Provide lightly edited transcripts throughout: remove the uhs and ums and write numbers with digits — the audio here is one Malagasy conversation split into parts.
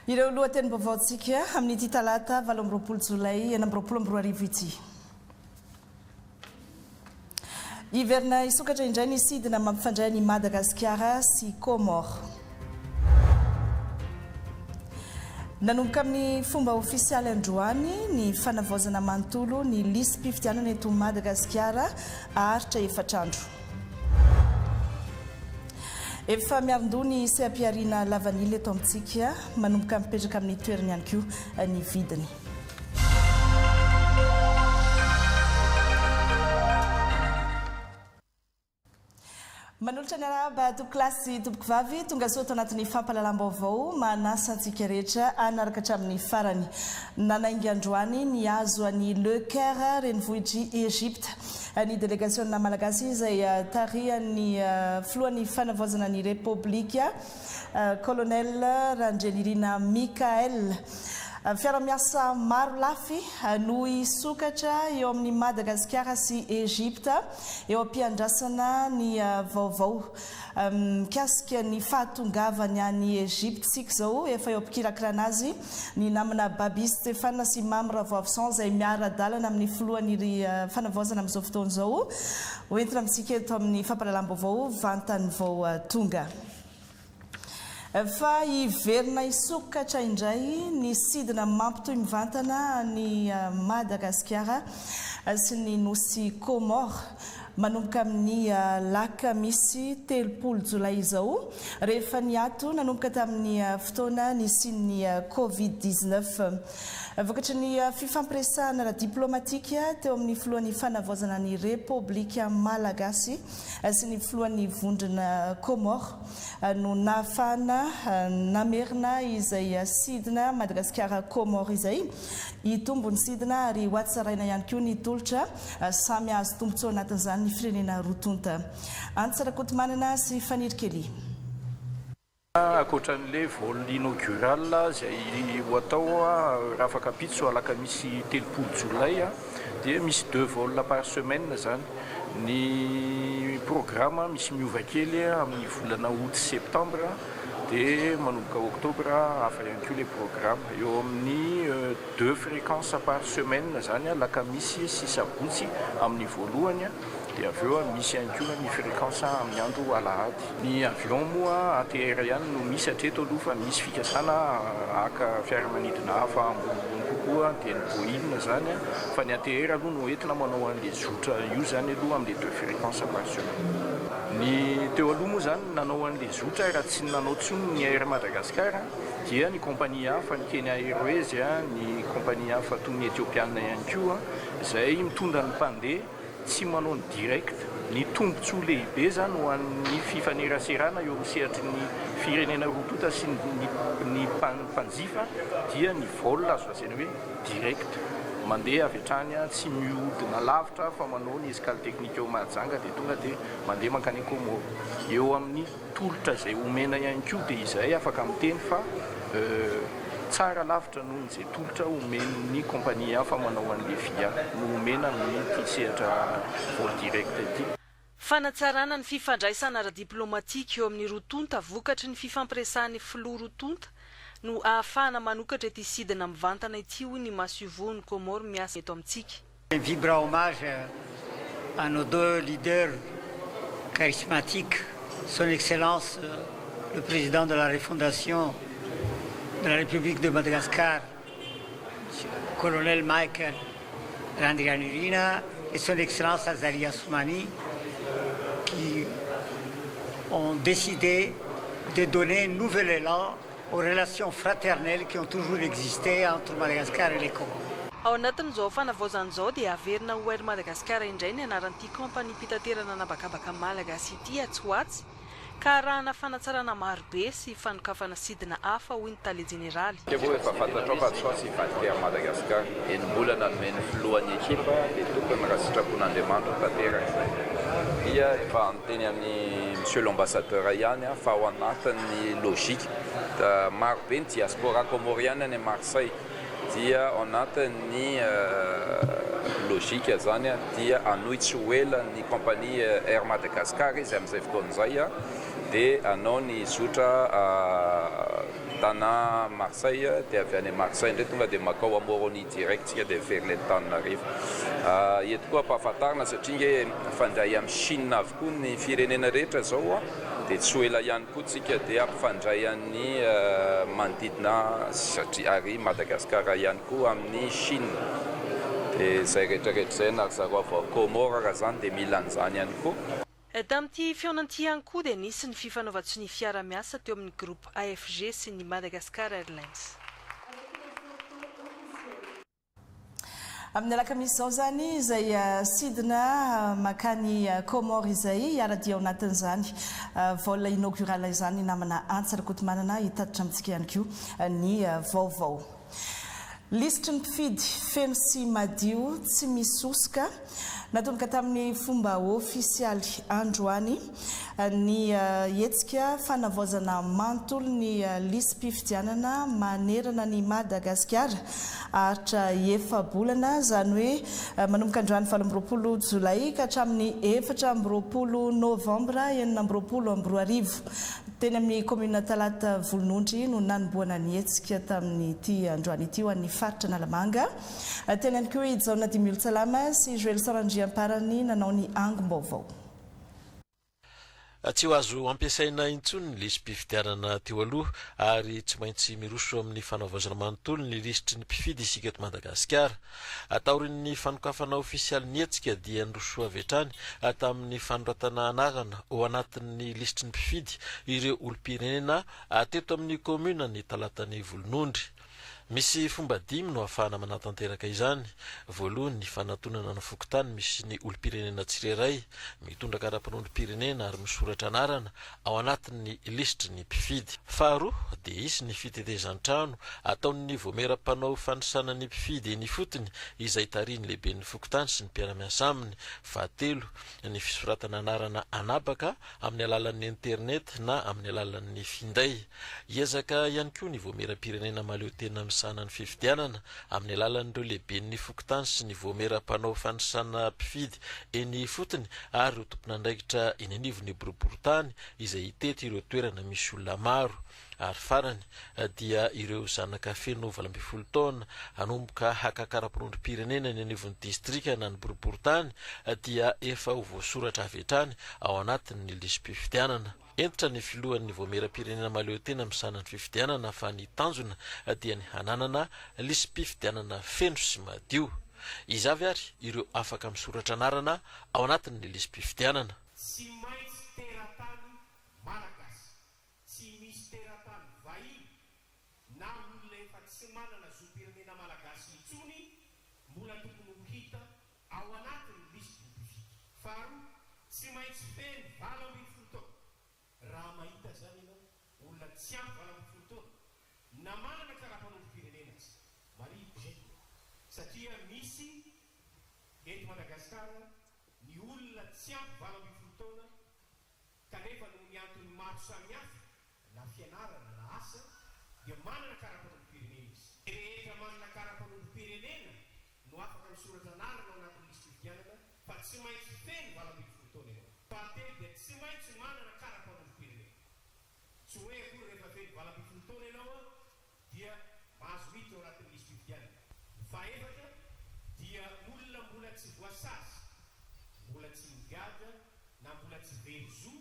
Ireo lohateny vaovaontsika amin'ity talata 7 Jolay 2024 ity. Hiverina isokatra indray ny sidina mampifandray ny Madagasikara sy Comores. Nanomboka amin'ny fomba ofisialy androany ny fanavaozana manontolo ny lisy mpifidianana eto Madagasikara aharitra 4 andro. Efa miarindoha ny sehampiariana lavanila eto amintsika manomboka mipetraka amin'ny toerany ihany koa ny vidiny. Manolotra ny araba tokolasy tompoko vavy tonga soto anatin'ny fampahalalam-baovao manasa antsika rehetra anaraka hatramin'ny farany. Nanainga androany ny azo an'i Le Caire renivohitry Egypte. Ny délégationna malagasy izay tarihan'ny filohan'ny fanavaozana ny Repoblika Colonel Randrianirina Mikael. Fiara-miasa maro lafy no isokatra eo amin'ny Madagasikara sy Egypte eo ampiandrasana ny vaovao mikasika ny fahatongavany any Egypte sika zao efa eo ampikirakirana azy ny namana Babi Stéphane sy Mame Ravoavison izay miara-dalana amin'ny filohan'ny fanavaozana amin'izao fotoana izao hoentina amintsika eto amin'ny fampahalalam-baovao vantany vao tonga. Fa hiverina isokatra indray ny sidina mampitohy mivantana ny Madagasikara sy ny nosy Comores manomboka amin'ny lakamisy 3 Jolay izao rehefa niato nanomboka tamin'ny fotoana nisin'ny Covid-19. Vokatry ny fifampiresahana diplomatika teo amin'ny filohan'ny fanavaozana ny Repoblika Malagasy sy ny filohan'ny vondrona Comores no nafana namerina izay sidina Madagasikara Comores izay itombony sidina ary hoatsaraina ihany koa ny tolotra samy azo tombotsoa anatin'izany ny firenena rotonta. Antsarakoto manana sy fanirikely. Akoatran'ilay vol inaugural izay ho atao raha afaka pitso alakamisy 3 Jolay dia misy 2 vols par semaine zany. Ny programme misy miova kely amin'ny volana août septembre dia manomboka octobre hafa ihany koa le programme eo amin'ny 2 fréquences par semaine zany alakamisy sy sabotsy amin'ny voalohany dia avy eo misy ihany koa ny fréquence amin'ny andro alahady. Ny avion moa ATR ihany no misy hatreto aloha fa misy fikasana aka fiaramanidina hafa ambonimbony kokoa dia ny Boeing zany fa ny ATR aloha no entina manao an'ilay zotra io zany aloha amin'ny 2 fréquences par semaine. Ny teo aloha moa zany nanao an'ilay zotra raha tsy nanao tsony ny Air Madagascar dia ny compagnie hafa ny Kenya Airways ny compagnie hafa toy ny Ethiopiana ihany koa izay mitondra ny mpandeha tsy manao ny direct ny tombotsoa lehibe zany ho an'ny fifaneraserana eo amin'ny sehatry ny firenena rotonta sy ny mpanjifa dia ny vol azo lazaina hoe direct mandeha avy hatrany tsy mihodina lavitra fa manao ny escale technique eo Mahajanga dia tonga dia mandeha mankany Comores eo amin'ny tolotra izay omena ihany koa dia izay afaka miteny fa tsara lavitra noho izay tolotra omen'ny compagnie hafa manao an'ilay via no omena ny sehatra vol direct ity. Fanatsarana ny fifandraisana ara-diplomatika eo amin'ny rotonta vokatry ny fifampiresahan'ny filoha rotonta no ahafahana manokatra ity sidina mivantana ity hoy ny Masuvony Comores miasa eto amintsika. Un vibrant hommage à nos 2 leaders charismatiques, son excellence le président de la refondation de la République de Madagascar, colonel Michael Randrianirina, et son excellence Azali Assoumani, qui ont décidé de donner un nouvel élan aux relations fraternelles qui ont toujours existé entre Madagascar et les Comores. Ao anatin'izao fanavaozan'izao dia averina ho Air Madagascar indray ny anaran'ity kompani pitaterana nabakabaka malagasy ity Atsoatsy ka arahana fanatsarana marobe sy fanokafana sidina hafa hoy ny tale jeneraly. Evo efa fantatrao fa Atsoatsy hivadika à Madagascar enim-bolana nomeny filohan'ny ekipa dia tokony raha sitrapon'Andriamanitra tanteraka. Dia efa anteny amin'ny monsieur l'ambassadeur ihany fa ao anatin'ny logika marobe ny diaspora comoriana any Marseille dia ao anatin'ny logika zany dia anohitsy hoela ny compagnie Air Madagascar izy amin'izay fotoana izay dia anao ny zotra Tana Marseille dia avy any Marseille ndray tonga dia makao Moroni direct sika dia very Antananarivo. Eto koa ampahafantarina satria fandray amin'ny Chine avokoa ny firenena rehetra zao dia tsy ho ela ihany koa tsika dia ampifandray amin'ny manodidina satria ary Madagasikara ihany koa amin'ny Chine. Dia zay rehetrarehetra zay na zareo avao Comore raha zany dia mila an'izany ihany koa. Tamin'ity fionan'ity ihany koa dia nisy ny fifanaovatso ny fiara-miasa teo amin'ny groupe AFG sy ny Madagascar Airlines. Amin'ny alakamisy zao zany izay sidina makany Comore izay iaradia ao anatin'izany vol inaugural izany namana Antsy Rakotomanana hitatitra amintsika ihany koa ny vaovao. Lisitry ny mpifidy feno sy madio tsy misosoka natomboka tamin'ny fomba ofisialy androany ny hetsika fanavaozana manontolo ny listim-pifidianana manerana ny Madagasikara aritra efa-bolana zany hoe manomboka androany 20 Jolay ka hatramin'ny 4 Novambra 2020 teny amin'ny komuna Talata Volonondry no nanomboana ny hetsika tamin'ny ity androany ity ho an'ny faritra Nalamanga. Teny ihany koa Ijaona Dimilo Salama sy Joel Sarandriamparany nanao ny angom-baovao. Tsy ho azo ampiasaina intsony ny listim-pifidianana teo aloha ary tsy maintsy miroso amin'ny fanaovazana manontolo ny lisitry ny mpifidy isika eto Madagasikara. Ataorin'ny fanokafana ofisialy ny hetsika dia niroso avy hatrany tamin'ny fanoratana anarana ao anatin'ny lisitry ny mpifidy ireo olom-pirenena teto amin'ny komuna ny Talatany Volonondry. Misy fomba dimy no ahafahana manatanteraka izany. Voalohany ny fanantonana ny fokotany misy ny olom-pirenena tsirairay mitondra karapanondrom-pirenena ary misoratra anarana ao anatin'ny lisitry ny mpifidy. Faharoa dia isy ny fitetezan-trano ataon'ny voameram-panao fandrisana ny mpifidy eny fotony izay tariany lehibe ny fokotany sy ny mpiara-miasa aminy. Fahatelo ny fisoratana anarana anabaka amin'ny alalan'ny internet na amin'ny alalan'ny finday. Hiezaka ihany koa ny voameram-pirenena maleo tena sana ny fifidianana amin'ny alalan'ireo lehiben'ny fokotany sy ny voameram-panao fandrisana mpifidy eny fotony ary ho tompon'andraikitra eny anivony boriboritany izay hitety ireo toerana misy olona maro. Ary farany dia ireo zanaka feno 20 taona hanomboka hakakarapanondrom-pirenena eny anivony distrika na ny boriboritany dia efa ho voasoratra avy hatrany ao anatin'ny listim-pifidianana. Entitra ny filohan'ny voameram-pirenena maleo tena misanany fifidianana fa ny tanjona dia ny hananana listim-pifidianana feno sy madio. Izavy ary ireo afaka misoratra anarana ao anatin'ny listim-pifidianana. Tsy maintsy teratany malagasy, tsy misy teratany vahiny na olona efa tsy manana zom-pirenena malagasy intsony mbola tokony ho hita ao anatin'ny listim-pifidy. Faharoa, tsy maintsy feno 20 taona. Raha mahita zany ianao olona tsy ampy 20 taona na manana karapanondrom-pirenena azy mariko zay satria misy eto Madagasikara ny olona tsy ampy 20 taona kanefa no ny antony maro samihafa na fianarana na asa dia manana karapanondrom-pirenena izy. Rehetra manana karapanondrom-pirenena no afaka misoratra anarana ao anatin'ny listim-pifidianana fa tsy maintsy feno 20 taona ianao. Fahatelo dia tsy maintsy manana karapanondrom-pirenena. Tsy hoe akory rehefa feno 20 taona ianao dia mahazo hita ao anatin'ny listim-pifidianana. Fahaefatra dia olona mbola tsy voasazy, mbola tsy migaga na mbola tsy vezo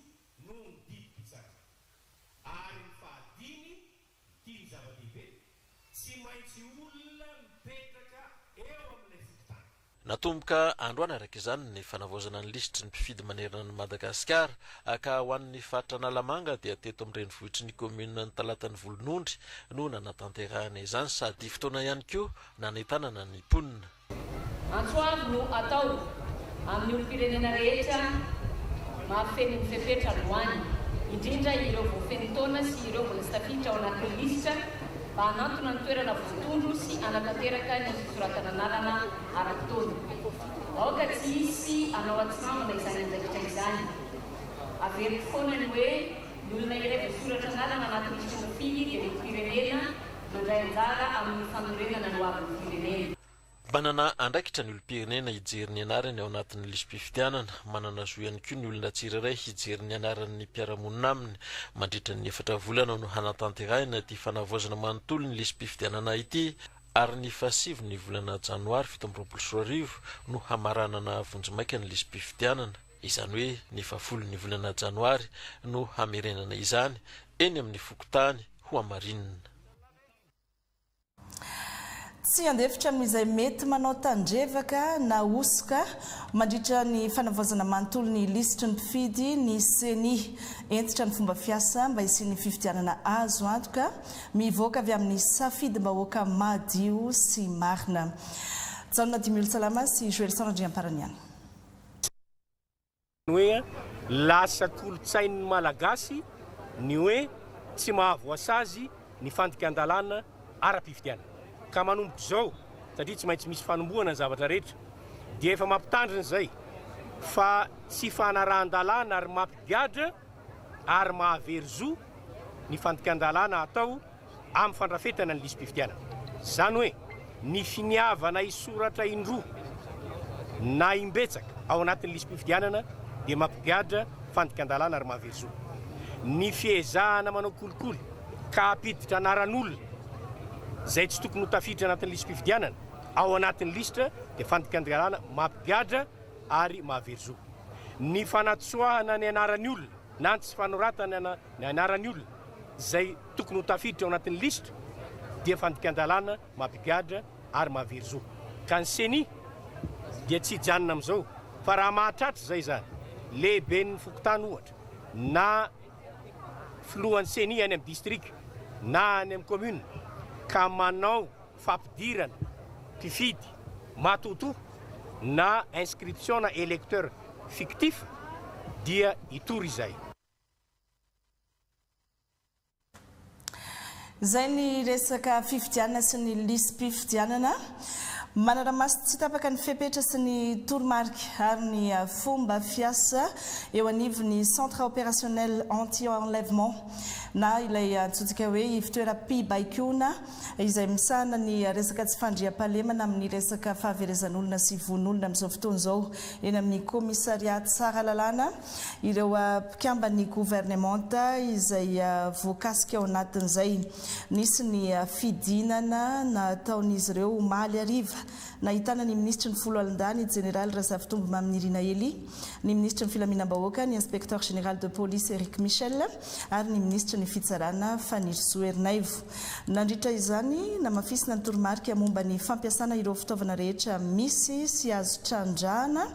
no mididy tsara. Ary ny fahadimy ity ny zava-dehibe, tsy maintsy olona mipetraka eo amin'ilay fokotany. Natomboka androany araka izany ny fanavaozana ny lisitry ny mpifidy manerana ny Madagasikara ka ho an'ny faritra Nalamanga dia teto amin'ny renivohitry ny komuna ny Talatany Volonondry no nanatanterahana izany sady fotoana ihany koa nanentanana ny mponina. Antsoavy no atao amin'ny olom-pirenena rehetra mahafeno ny fepetra loany, indrindra ireo voafeno taona sy ireo vola tsy tafiditra ao anatin'ny lisitra mba hanantona ny toerana voatondro sy anatanteraka ny fisoratana anarana ara-taona. Aoka tsy hisy anao atsamana izany andraikitra izany. Averiko foana ny hoe ny olona iray voasoratra anarana anatin'ny lisitra ny fifidy dia ny firenena mandray anjara amin'ny fanorenana ny ho avin'ny firenena. manana andraikitra ny olom-pirenena hijery ny anarany ao anatin'ny lisam-pifidianana manana zo ihany koa ny olona tsirairay hijery ny anaran'ny mpiaramonina aminy mandritra ny 4 volana no hanatanterahina ity fanavaozana manontolo ny lisam-pifidianana ity ary ny 7 ny volana janoary 2024 no hamaranana vonjimaika ny lisam-pifidianana izany hoe ny 10 ny volana janoary no hamerenana izany eny amin'ny fokotany ho amarinina. Tsy andefitra amin'izay mety manao tandrevaka na osika mandritra ny fanavaozana manontolo ny lisitry ny mpifidy ny seni entitra ny fomba fiasa mba isian'ny fifidianana azo antoka mivoaka avy amin'ny safidy-bahoaka madio sy marina. Janona Dimilo Salama sy Joël Sandriamparaniany. Hoe lasa kolotsain'ny malagasy ny hoe tsy mahavoasazy ny fandika an-dalàna ara-pifidianana. Ka manomboka zao satria tsy maintsy misy fanombohana ny zavatra rehetra dia efa mampitandrina izay fa tsy fanarahan-dalàna ary mampigadra ary mahavery zo ny fandikan-dalàna atao amin'ny fandrafetana ny lisam-pifidianana. Zany hoe ny finiavana isoratra indroa na imbetsaka ao anatin'ny lisam-pifidianana dia mampigadra fandikan-dalàna ary mahavery zo. Ny fiezahana manao kolikoly ka apiditra anaran'olona zay tsy tokony ho tafiditra anatin'ny lisam-pifidianana ao anatin'ny listra dia fandikan-dalàna mampigadra ary mahavery zo. Ny fanatsoahana ny anaran'ny olona na tsy fanoratana ny anaran'ny olona zay tokony ho tafiditra ao anatin'ny listra dia fandikan-dalàna mampigadra ary mahavery zo. Ka ny seni dia tsy hijanona amin'izao fa raha mahatratra zay zany lehiben'ny fokotany ohatra na filohan'ny seni any amin'ny district na any amin'ny commune ka manao fampidirana mpifidy matoto na inscription na électeur fictif dia itory izay. Zay ny resaka fifidianana sy ny lisam-pifidianana manaramaso tsy tapaka ny fepetra sy ny toromarika ary ny fomba fiasa eo anivon'ny centre opérationnel anti-enlèvement na ilay antsotsika hoe fitoeram-pibaikona izay misahana ny resaka tsy fandriam-pahalemana amin'ny resaka fahaverezan'olona sy von'olona amin'izao fotoana izao eny amin'ny komissariat tsara lalàna ireo mpikambany gouvernementa izay voakasika ao anatin'izay nisy ny fidinana nataon'izy ireo maly ariva nahitana ny ministra ny folo alindany général Razafitombo Maminirina Eli, ny ministra ny filaminam-bahoaka ny inspecteur général de police Eric Michel ary ny ministra ny fitsarana Fanirso Ernaivo. Nandritra izany namafisina ny toromarika momba ny fampiasana ireo fitaovana rehetra misy sy azo trandrahana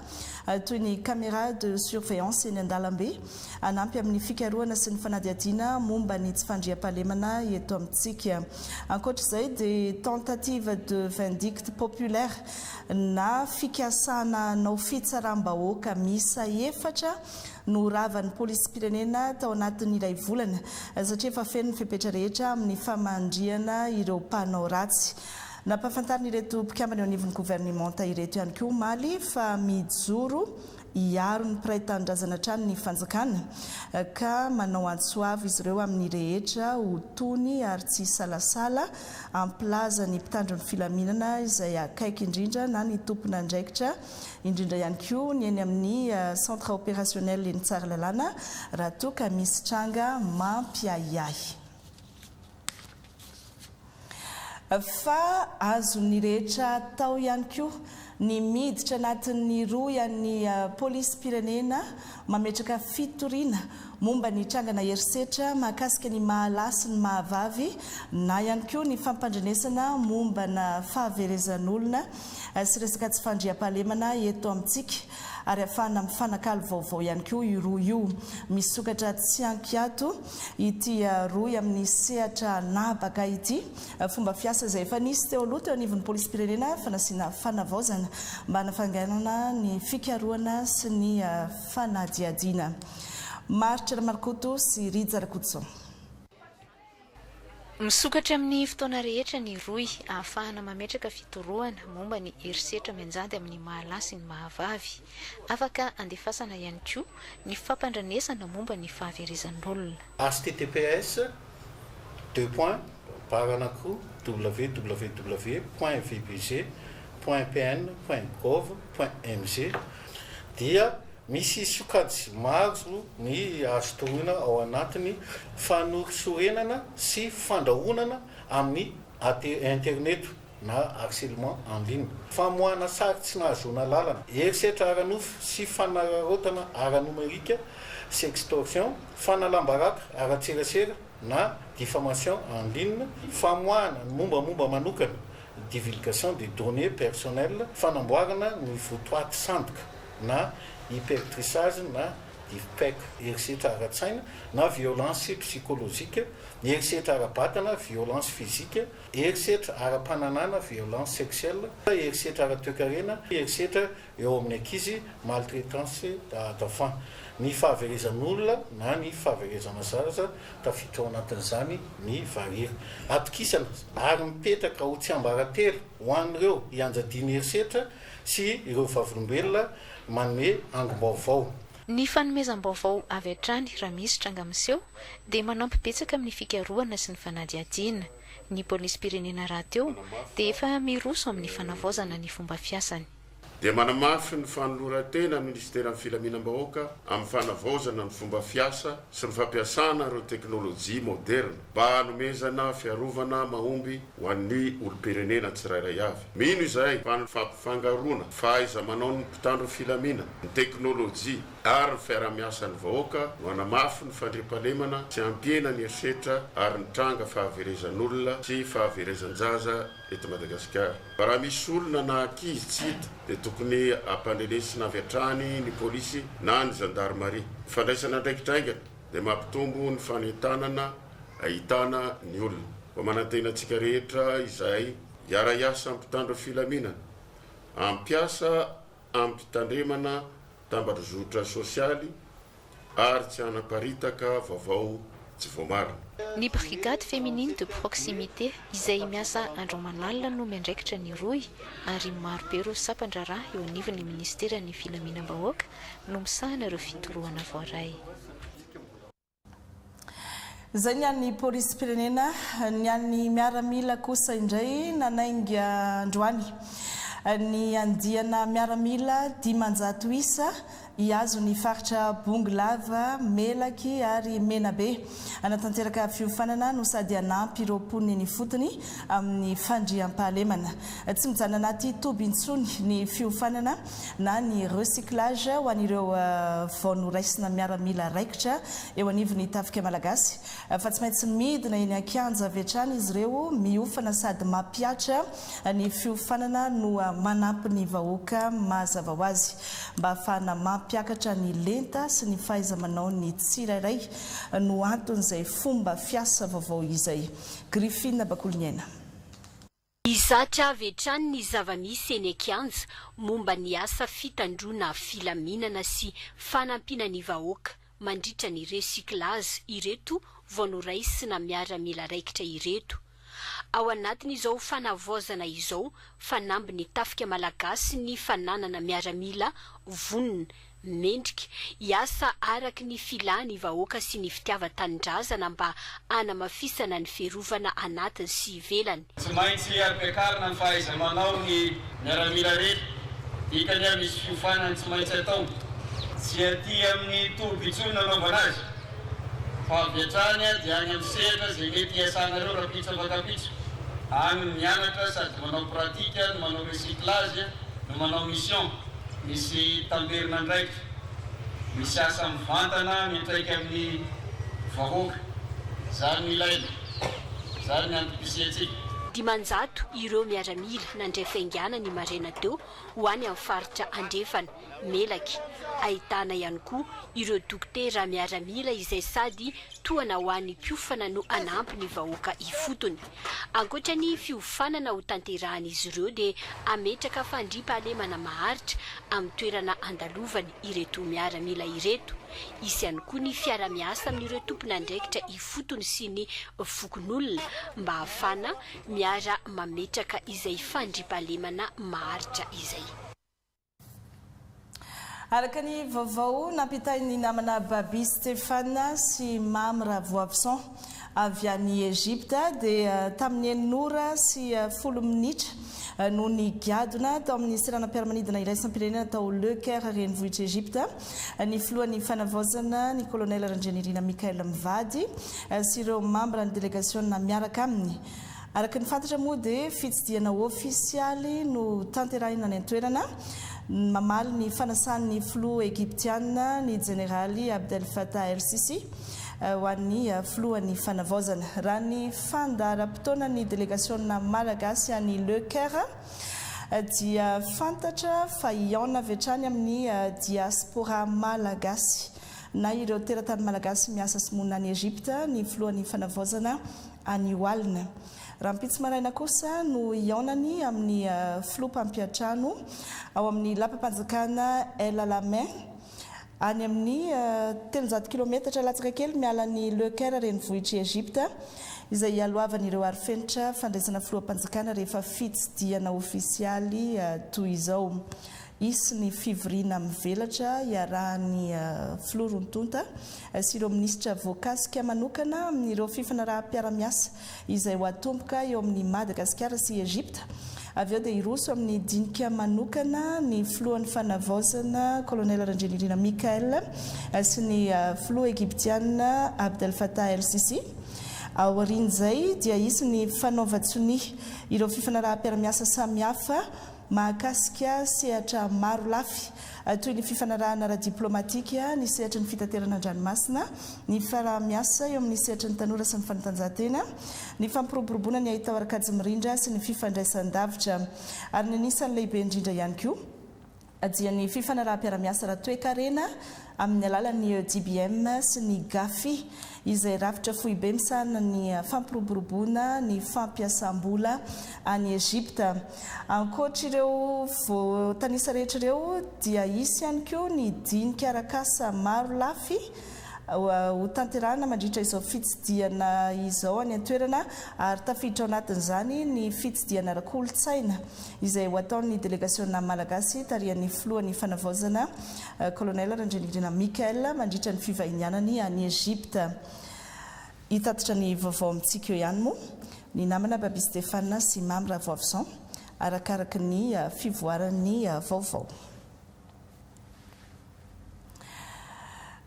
toy ny caméra de surveillance eny an-dalambe anampy amin'ny fikarohana sy ny fanadiadiana momba ny tsy fandriam-pahalemana eto amintsika. Ankoatr'izay dia tentative de vindicte populaire na fikasana nao fitsaram-bahoaka misa 4 no ravan'ny polisy-pirenena tao anatin'ilay volana satria efa feno ny fepetra rehetra amin'ny famandriana ireo mpanao ratsy. Nampahafantarina ireto mpikambana eo anivon'ny gouvernementa ireto ihany koa maly fa mijoro hiaro ny mpiray tanindrazana trano ny fanjakana ka manao antsoavo izy ireo amin'ny rehetra ho tony ary tsy salasala amplaza ny mpitandro ny filaminana izay akaiky indrindra na ny tompona andraikitra indrindra ihany koa ny eny amin'ny centre opérationnel eny tsara lalàna raha toa ka misy tranga mampiahiahy. Fa azo ny rehetra atao ihany koa ny miditra anatin'ny roan'ny polisy-pirenena mametraka fitoriana momba ny trangana herisetra mahakasika ny mahalasy ny mahavavy na ihany koa ny fampandrenesana momba na fahaverezan'olona sy resaka tsy fandriam-pahalemana eto amintsika ary afahana mifanakalo vaovao ihany koa io roa io misokatra tsy ankiato ity roy amin'ny sehatra nabaka ity fomba fiasa izay efa nisy teo aloha teo anivon'ny polisy-pirenena fanasiana fanavaozana mba hanafanganana ny fikarohana sy ny fanadiadiana. Maritra Markoto sy Rija Rakotso. Misokatra amin'ny fotoana rehetra ny roy ahafahana mametraka fitorohana momba ny herisetra menjady amin'ny mahalasy ny mahavavy afaka andefasana ihany koa ny fampandrenesana momba ny fahaverezan'olona. https www.vbg.fr .pn.gov.mg dia misy sokajy maro ny azo toroina ao anatiny fanorisorenana sy fandrahonana amin'ny internet na harcèlement en ligne. Famoahana sary tsy nahazoana lalana, herisetra ara-nofo sy fanararotana ara-nomerika, sextorsion, fanalambaraka ara-tserasera na diffamation en ligne, famoahana mombamomba manokana, divulgation des données personnelles, fanamboarana ny votoaty sandoka na hypertrissage na DIFPEC, herisetra ara-tsaina na violence psychologique, herisetra ara-batana, violence physique, herisetra ara-pananana, violence sexuelle, herisetra ara-toekarena, herisetra eo amin'ny ankizy, maltraitance d'enfant, ny fahaverezan'olona na ny fahaverezana zaza tafiditra ao anatin'izany ny variera. Atokisana ary mipetraka ho tsy ambaratelo ho an'ireo ianjadiany herisetra sy ireo vavolombelona manome angom-baovao. Ny fanomezam-baovao avy hatrany raha misy tranga miseho dia manampy betsaka amin'ny fikarohana sy ny fanadihadiana. Ny polisy-pirenena raha teo dia efa miroso amin'ny fanavaozana ny fomba fiasany. Dia manamafy ny fanoloran-tena ministera amin'ny filaminam-bahoaka amin'ny fanavaozana ny fomba fiasa sy ny fampiasana ireo teknôlôjia moderna mba hanomezana fiarovana mahomby ho an'ny olo-pirenena tsirairay avy. Mino izay fampifangaroana fahaiza manao ny mpitandro filamina, ny teknôlôjia ary ny fiarah-miasan'ny vahoaka no hanamafy ny fandriampahalemana sy hampiena ny herisetra ary ny tranga fahaverezan'olona sy fahaverezan-jaza eto Madagasikara. Raha misy olona na ankizy tsy hita dia tokony hampandrenesina avy hatrany ny polisy na ny gendarmerie. Fandraisana ndraikitraingana dia mampitombo ny fanentanana ahitana ny olona. Mba manantena antsika rehetra izay hiara-iasa mpitandro filaminana, ampiasa ampitandremana tambadrozotra sosialy ary tsy hanaparitaka vaovao tsy voamarina. Ny brigade féminine de proximité izay miasa andro manalina no miandraikitra ny roy ary marobe ireo sapandraraha eo anivon'ny ministera ny filaminam-bahoaka no misahana ireo fitorohana voaray. Zay ny an'ny polisy-pirenena, ny an'ny miaramila kosa indray nanainga androany. Ny andiana miaramila dimanjato isa iazo ny faritra Bongolava, Melaky ary Menabe. Anatanteraka fiofanana no sady anampy ireo poniny ny fotony amin'ny fandriam-pahalemana. Tsy mijanona anaty tobintsony ny fiofanana na ny recyclage ho an'ireo vao noraisina miaramila raikitra eo anivon'ny tafika malagasy. Fa tsy maintsy midina eny an-kianja avy hatrany izy ireo miofana sady mampiatra ny fiofanana no manampy ny vahoaka mazava ho azy mba ahafahana mampiakatra ny lenta sy ny fahaiza-manao ny tsirairay no anton'izay fomba fiasa vaovao izay. Griffine Bakoliniena. Izatra avy hatrany ny zava-misy eny an-kianja momba ny asa fitandrona filaminana sy fanampiana ny vahoaka mandritra ny recyclage ireto vao noraisina miaramila raikitra ireto. Ao anatin'izao fanavaozana izao fanamby ny tafika malagasy ny fananana miaramila vonona mendrika hiasa araky ny filany vahoaka sy ny fitiava-tanindrazana mba hanamafisana ny fiarovana anatiny sy ivelany. Tsy maintsy ampiakarina ny fahaiza-manao ny miaramila rehetra hitany misy fiofanana tsy maintsy atao tsy aty amin'ny tobintsony nanaovana azy fa avy hatrany dia any amin'ny sehatra zay mety hiasanareo raha pitso afakapitso any mianatra sady manao pratika no manao recyclage no manao mission misy tamberina ndraiky misy asa mivantana mitraika amin'ny vahoaka zany ilaina zany antopisetsika. Dimanjato ireo miaramila nandray faingana ny marena teo ho any amin'ny faritra andrefana Melaky. Ahitana ihany koa ireo dokotera miaramila izay sady toana ho an'ny mpiofana no anampy ny vahoaka ifotony. Ankoatra ny fiofanana ho tanterahan'izy ireo dia ametraka fandriampahalemana maharitra amin'ny toerana andalovany ireto miaramila ireto. Isy ihany koa ny fiara-miasa amin'ireo tompon'andraikitra ifotony sy ny fokon'olona mba ahafana miara mametraka izay fandriampahalemana maharitra izay. Araka ny vaovao nampitainy namana Babi Stéphane sy Mamra Voavson avy any Egypta dia tamin'ny enora sy 10 minitra no ny giadona tao amin'ny seranam-piaramanidina iraisampirenena tao Le Caire renivohitra Egypta ny filohan'ny fanavaozana ny colonel Ranjanirina Mikael Mivady sy ireo membre ny délégation miaraka aminy. Araka ny fantatra moa dia fitsidiana ofisialy no tanterahina ny antoerana mamaly ny fanasan'ny filoha egyptiana ny généraly Abdel Fattah el-Sisi ho an'ny filohan'ny fanavaozana. Raha ny fandaharam-potoana ny délégation malagasy any Le Caire dia fantatra fa iona avy hatrany amin'ny diaspora malagasy na ireo teratany malagasy miasa sy monina any Egypta ny filohan'ny fanavaozana any Oalina. Raha mpitsy maraina kosa no ionany amin'ny filoha-mpampiatrano ao amin'ny lapam-panjakana El Alamein any amin'ny 300 kilometatra latsaka kely miala ny Le Caire renivohitra Egypta izay ialoavan'ireo arifenitra fandraisana filoha-mpanjakana rehefa fitsidiana ofisialy toy izao. Isy ny fivoriana mivelatra iarahan'ny filoha Rontonta sy ireo minisitra voakasika manokana amin'ireo fifanaraha-piaramiasa izay ho atomboka eo amin'ny Madagasikara sy Egypta. Avy eo dia iroso amin'ny dinika manokana ny filohan'ny fanavaozana colonel Ranjanirina Mikael sy ny filoha egyptiana Abdel Fattah el-Sisi. Aorian'izay dia isy ny fanaovan-tsony ireo fifanaraha-piaramiasa samihafa mahakasika sehatra maro lafy toy ny fifanarahana ara-diplomatika ny sehatra ny fitaterana an-dranomasina ny fiarah-miasa eo amin'ny sehatra ny tanora sy ny fanatanjahantena ny fampiroboroboana ny ahitao arakajy mirindra sy ny fifandraisan-davitra ary ny anisan'ny lehibe indrindra ihany koa dia ny fifanaraha-piaramiasa ara-toe-karena amin'ny alalan'ny DBM sy ny GAFI izay rafitra fohibe misahana ny fampiroboroboana ny fampiasam-bola any Egypta. Ankoatra ireo voatanisa rehetra ireo dia isy ihany koa ny dinika arakasa maro lafy ho tanterahana mandritra izao fitsidiana izao any antoerana ary tafiditra ao anatin'izany ny fitsidiana ara-kolotsaina izay ho ataon'ny délégation malagasy tarihan'ny filohan'ny fanavaozana colonel Ranjanirina Mikael mandritra ny fivahinianany any Egypta. Hitatitra ny vaovao amintsika eo ihany moa ny namana Babi Stéphane sy Mamra Voavison arakaraka ny fivoaran'ny vaovao.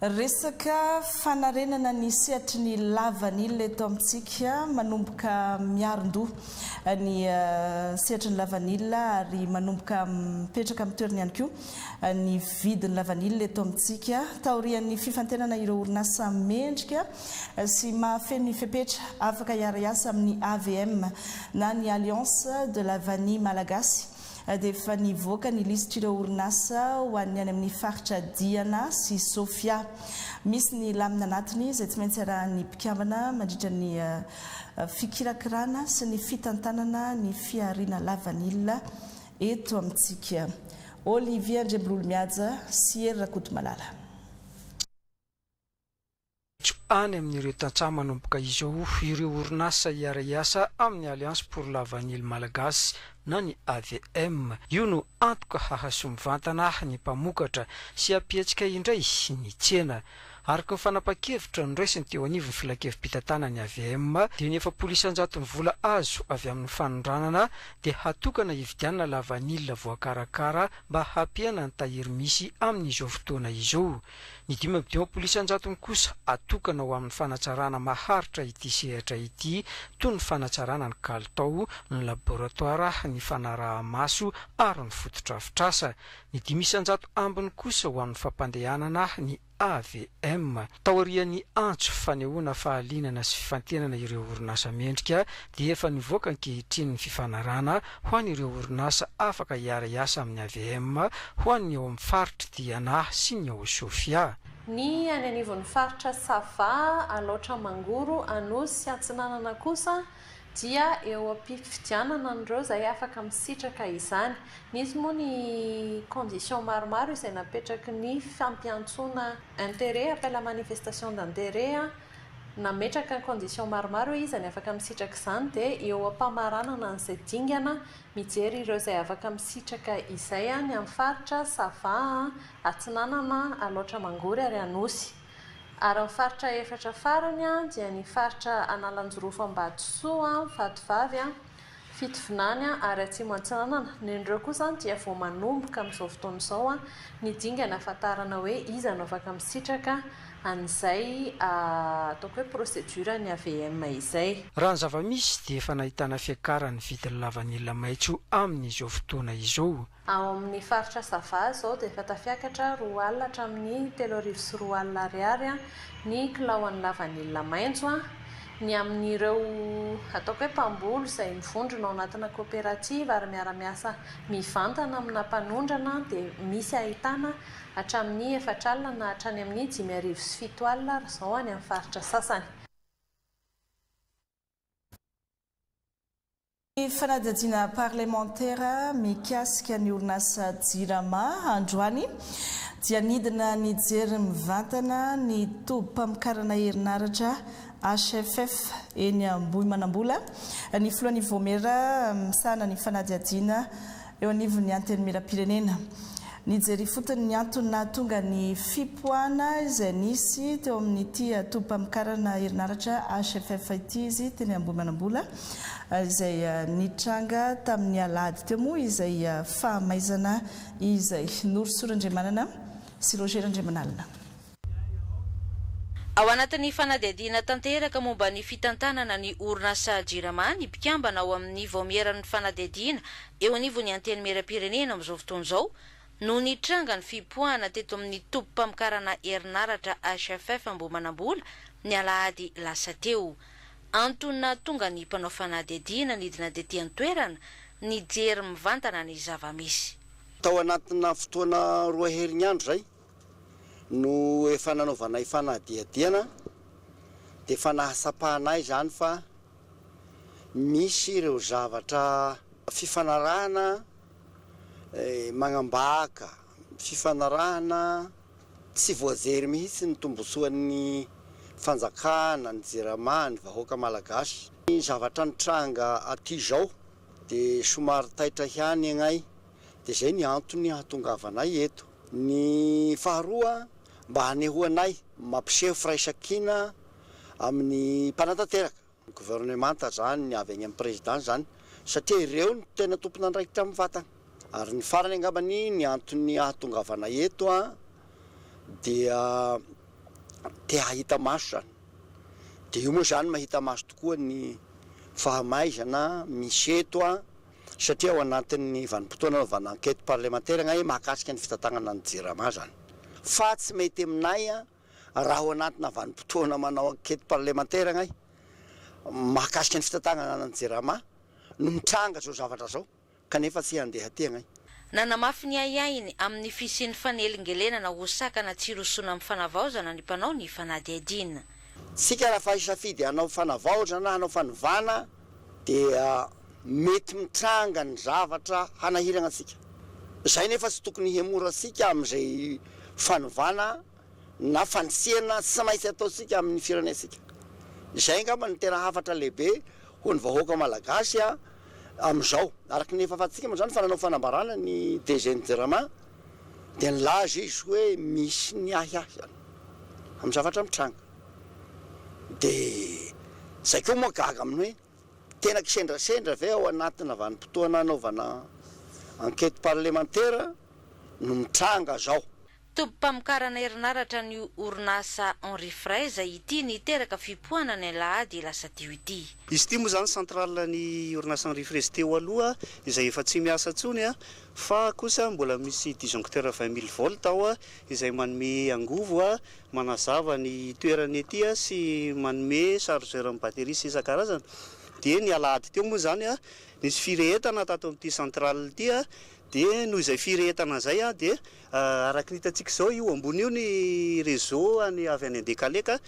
Resaka fanarenana ny sehatry ny lavanilina eto amintsika manomboka miaron-doha ny sehatry ny lavanilina ary manomboka mipetraka amin'ny toerany ihany koa ny vidiny lavanilina eto amintsika taorian'ny fifantenana ireo orinasa mendrika sy mahafeno ny fepetra afaka hiara-iasa amin'ny AVM na ny Alliance de la Vanille Malagasy dia efa nivoaka ny lisitra ireo orinasa ho an'ny any amin'ny faritra Diana sy Sofia. Misy ny lamina anatiny izay tsy maintsy arahan'ny mpikambana mandritra ny fikirakirana sy ny fitantanana ny fiariana lavanilina eto amintsika. Olivier Andrebololo Miaja sy Ery Rakotomalala. Any amin'ireo tantsaha manomboka izao ireo orinasa hiara-iasa amin'ny Alliance pour la Vanille Malagasy na ny AVM. Io no antoka hahasoa mivantana ny mpamokatra sy apietsika indray ny tsena. Araka ny fanapa-kevitra niraisiny teo anivony filan-kevim-pitantanany AVM dia ny 700 vola azo avy amin'ny fanondranana dia hatokana hividianana lavanilina voakarakara mba hampiana ny tahiry misy amin'izao fotoana izao. Ny 500 kosa atokana ho amin'ny fanatsarana maharitra ity sehatra ity toy ny fanatsarana ny kalitao, ny laboratoire, ny fanaraha-maso ary ny fototra-fitrasa. Ny 500 ambiny kosa ho amin'ny fampandehanana ny AVM. Taorian'ny antso fanehoana fahalinana sy fifantenana ireo orinasa mendrika dia efa nivoaka ankehitriny ny fifanarana ho an'ireo orinasa afaka hiara-iasa amin'ny AVM ho an'ny ao amin'ny faritra Diana sy ny ao Sofia. Ny any anivon'ny faritra Sava, Alaotra Mangoro, Anosy sy Atsinanana kosa dia eo am-pifidianana an'ireo izay afaka misitraka izany. Nisy moa ny condition maromaro izay napetraky ny fampiantsoana intérêt, appel à manifestation d'intérêt, nametraka ny condition maromaro izy any afaka misitraka izany dia eo am-pamaranana an'izay dingana mijery ireo izay afaka misitraka izay any amin'ny faritra Sava, Atsinanana, Alaotra Mangoro ary Anosy. Ary amin'ny faritra efatra farany dia ny faritra Analanjorofo Ambatosoa, Vatovavy, fitovinany ary atsimo antsinanana ny andreo kosa dia vao manomboka amin'izao fotoana izao ny dingana ahafantarana hoe iza no afaka misitraka an'izay ataoko hoe procédure ny AVM izay. Raha ny zava-misy dia efa nahitana fiakarany vidiny lavanila maitso amin'izao fotoana izao. Ao amin'ny faritra Sava zao dia efa tafiakatra 4 alina hatramin'ny 3.4 alina ariary ny kilaon'ny lavanila maitso ny amin'ireo ataoko hoe mpamboly izay mivondrona ao anatina kooperativa ary miara-miasa mivantana amina mpanondrana dia misy ahitana hatramin'ny 4 alina na hatrany amin'ny 5.7 alina izao any amin'ny faritra sasany. Ny fanadihadiana parlementaire mikasika ny orinasa Jirama androany dia nidina nijery mivantana ny tobim-pamokarana herinaratra HFF eny Ambohimanambola. Ny filohan'ny Vomera misana ny fanadihadiana eo anivon'ny anteny miram-pirenena. Nijery fotony ny antony tonga ny fipoana izay nisy teo amin'ity tobim-pamokarana herinaratra HFF ity izy teny Ambohimanambola izay nitranga tamin'ny alahady teo moa izay fahamaizana izay Norosorandriamanana sy Roger Andriamanalina. Ao anatin'ny fanadihadiana tanteraka momba ny fitantanana ny orinasa Jirama ny mpikambana ao amin'ny voamieran'ny fanadihadiana eo anivon'ny anteny miram-pirenena amin'izao fotoana izao no nitranga ny fipoana teto amin'ny tobim-pamokarana herinaratra HFF Ambohimanambola ny alahady lasa teo. Antony tonga ny mpanao fanadihadiana nidina dety an-toerana nijery mivantana ny zava-misy. Tao anatina fotoana 2 herinandro zay no efa nanaovanay fanadihadiana dia efa nahasapahanay zany fa misy ireo zavatra fifanarahana magnambaka fifanarahana tsy voajery mihitsy ny tombontsoan'ny fanjakana ny Jirama ny vahoaka malagasy. Ny zavatra nitranga aty zao dia somary taitra ihany agnay dia zay ny antony hahatongavanay eto. Ny faharoa mba hanehoanay mampiseho firaisan-kina amin'ny mpanatanteraka gouvernemanta zany ny avy any amin'ny président zany satria ireo ny tena tompona andraikitra amin'ny vatana. Ary ny farany angambany ny antony hahatongavanay eto dia te hahita maso zany. Dia io moa zany mahita maso tokoa ny fahamaizana misy eto satria ao anatin'ny vanim-potoana anaovana enquête parlementaire agnay mahakasika ny fitantanana ny Jirama zany. Fa tsy mety aminay raha ao anatina vanim-potoana manao enquête parlementaire agnay mahakasika ny fitantanana ny Jirama no mitranga zao zavatra zao kanefa tsy handeha aty agnay. Nanamafy ny aiainy amin'ny fisian'ny fanelingelenana ho sakana tsirosoana amin'ny fanavaozana ny mpanao ny fanadihadiana. Sika raha fa isafidy hanao fanavaozana hanao fanovana dia mety mitranga ny zavatra hanahirana antsika. Zay nefa tsy tokony hemora antsika amin'izay fanovana na fanisiana tsy maintsy ataontsika amin'ny firenentsika. Zay ngamba ny tena hafatra lehibe ho ny vahoaka malagasy amin'izao. Araka ny efa fantsika moa zany fa nanao fanambarana ny DG ny Jirama dia nilaza izy hoe misy ny ahiahy zany amin'ny zavatra mitranga. Dia zay koa moa gaga amin'ny hoe tena kisendrasendra ve ao anatina vanim-potoana anaovana enquête parlementaire no mitranga zao. Tobim-pamokarana herinaratra ny orinasa Henri Fraise ity niteraka fipoana ny alahady lasa teo ity. Izy ity moa zany centralan'ny orinasa Henri Fraise teo aloha izay efa tsy miasa tsony fa kosa mbola misy disjoncteur 20 000 volt ao izay manome angovo manazava ny toerany ety sy manome chargeur amin'ny batterie sy isan-karazany. Dia ny alahady teo moa zany nisy firehetana tato amin'ity centrale ity dia noho izay firehetana zay dia araka nitatsika zao io ambony io ny réseau any avy any Andekaleka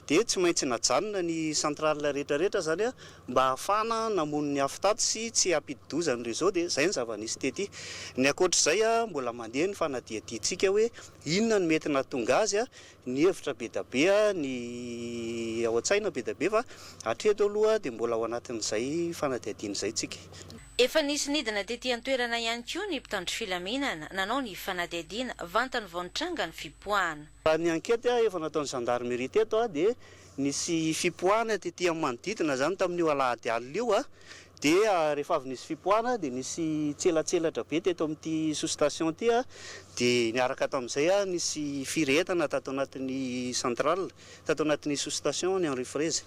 dia tsy maintsy najanona ny centrale rehetrarehetra zany mba ahafana namono ny afitato sy tsy ampididoza ny réseau dia zay ny zava-nisy tety. Ny akoatr'izay mbola mandeha ny fanadihadiantsika hoe inona ny mety nahatonga azy ny hevitra be da be ny ao an-tsaina be da be fa hatreto aloha dia mbola ao anatin'izay fanadihadiana izay tsika. Efa nisy nidina tety an-toerana ihany koa ny mpitandro filaminana nanao ny fanadihadiana vantany vao nitranga ny fipoahana. Raha ny enquête efa nataon'ny gendarmerie teto dia nisy fipoahana tety amin'ny manodidina zany tamin'io alahady alina io dia rehefa avy nisy fipoana dia nisy tselatselatra be teto amin'ity sous-station ty a dia niaraka ato amin'izay a nisy firetana tato anatin'ny central tato anatin'ny sous-station ny Henri Fraise